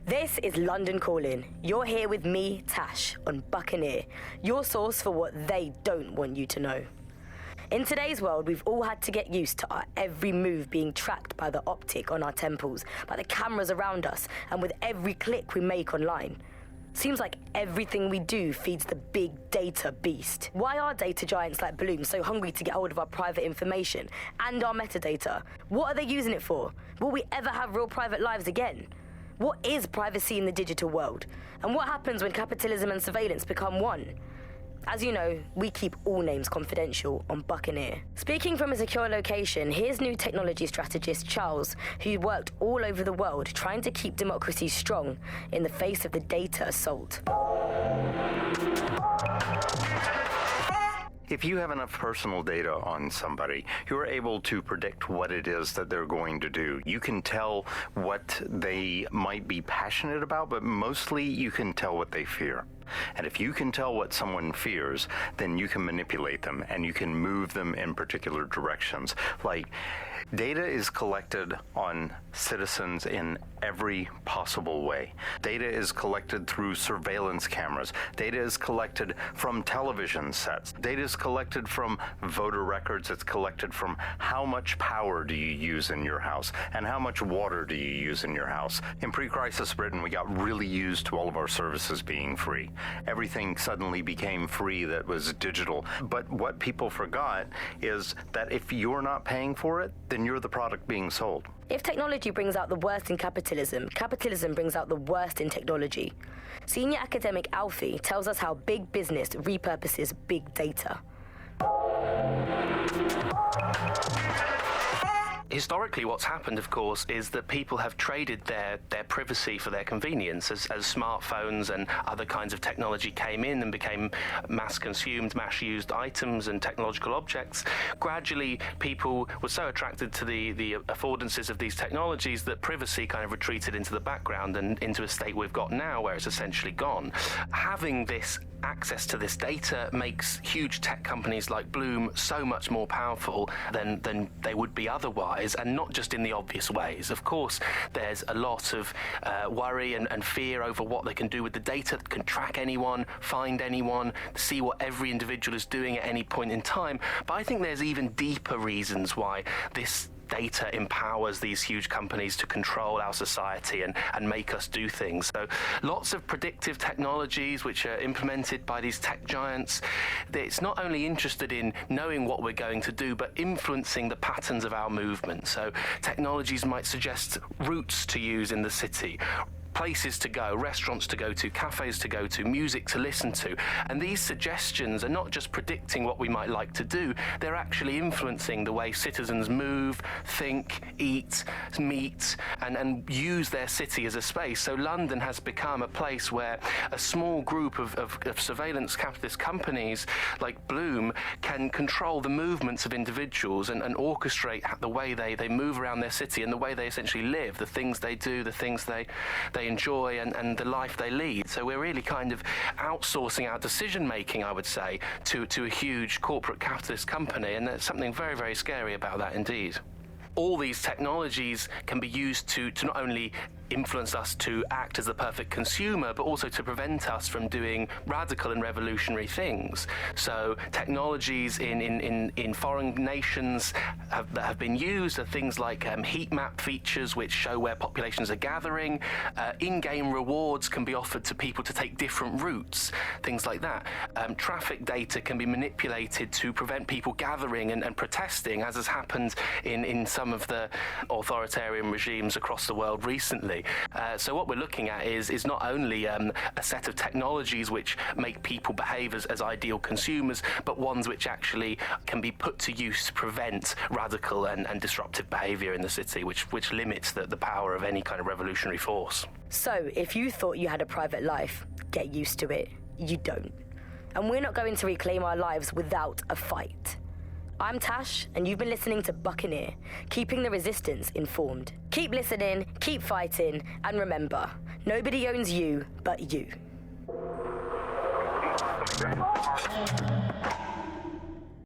This is London Calling. You're here with me, Tash, on Buccaneer, your source for what they don't want you to know. In today's world, we've all had to get used to our every move being tracked by the optic on our temples, by the cameras around us, and with every click we make online. Seems like everything we do feeds the big data beast. Why are data giants like Bloom so hungry to get hold of our private information and our metadata? What are they using it for? Will we ever have real private lives again? What is privacy in the digital world? And what happens when capitalism and surveillance become one? As you know, we keep all names confidential on Buccaneer. Speaking from a secure location, here's new technology strategist Charles, who worked all over the world trying to keep democracy strong in the face of the data assault. If you have enough personal data on somebody, you're able to predict what it is that they're going to do. You can tell what they might be passionate about, but mostly you can tell what they fear. And if you can tell what someone fears, then you can manipulate them and you can move them in particular directions. Like, data is collected on citizens in every possible way. Data is collected through surveillance cameras. Data is collected from television sets. Data is collected from voter records. It's collected from how much power do you use in your house and how much water do you use in your house. In pre-crisis Britain, we got really used to all of our services being free. Everything suddenly became free that was digital. But what people forgot is that if you're not paying for it, then you're the product being sold. If technology brings out the worst in capitalism, capitalism brings out the worst in technology. Senior academic Alfie tells us how big business repurposes big data. Historically, what's happened, of course, is that people have traded their privacy for their convenience. As smartphones and other kinds of technology came in and became mass-consumed, mass-used items and technological objects, gradually people were so attracted to the affordances of these technologies that privacy kind of retreated into the background and into a state we've got now where it's essentially gone. Having this access to this data makes huge tech companies like Bloom so much more powerful than they would be otherwise, and not just in the obvious ways. Of course, there's a lot of worry and fear over what they can do with the data. They can track anyone, find anyone, see what every individual is doing at any point in time. But I think there's even deeper reasons why this data empowers these huge companies to control our society and make us do things. So lots of predictive technologies which are implemented by these tech giants. It's not only interested in knowing what we're going to do, but influencing the patterns of our movement. So technologies might suggest routes to use in the city, places to go, restaurants to go to, cafes to go to, music to listen to. And these suggestions are not just predicting what we might like to do, they're actually influencing the way citizens move, think, eat, meet, and use their city as a space. So London has become a place where a small group of surveillance capitalist companies like Bloom can control the movements of individuals and orchestrate the way they move around their city and the way they essentially live, the things they do, the things they enjoy and the life they lead. So we're really kind of outsourcing our decision making, I would say, to a huge corporate capitalist company, and there's something very, very scary about that indeed. All these technologies can be used to not only influence us to act as the perfect consumer, but also to prevent us from doing radical and revolutionary things. So technologies in foreign nations that have been used are things like heat map features which show where populations are gathering. In-game rewards can be offered to people to take different routes, things like that. Traffic data can be manipulated to prevent people gathering and protesting, as has happened in some of the authoritarian regimes across the world recently. So what we're looking at is not only a set of technologies which make people behave as ideal consumers, but ones which actually can be put to use to prevent radical and disruptive behavior in the city, which limits the power of any kind of revolutionary force. So if you thought you had a private life, get used to it. You don't. And we're not going to reclaim our lives without a fight. I'm Tash, and you've been listening to Buccaneer, keeping the resistance informed. Keep listening, keep fighting, and remember, nobody owns you but you.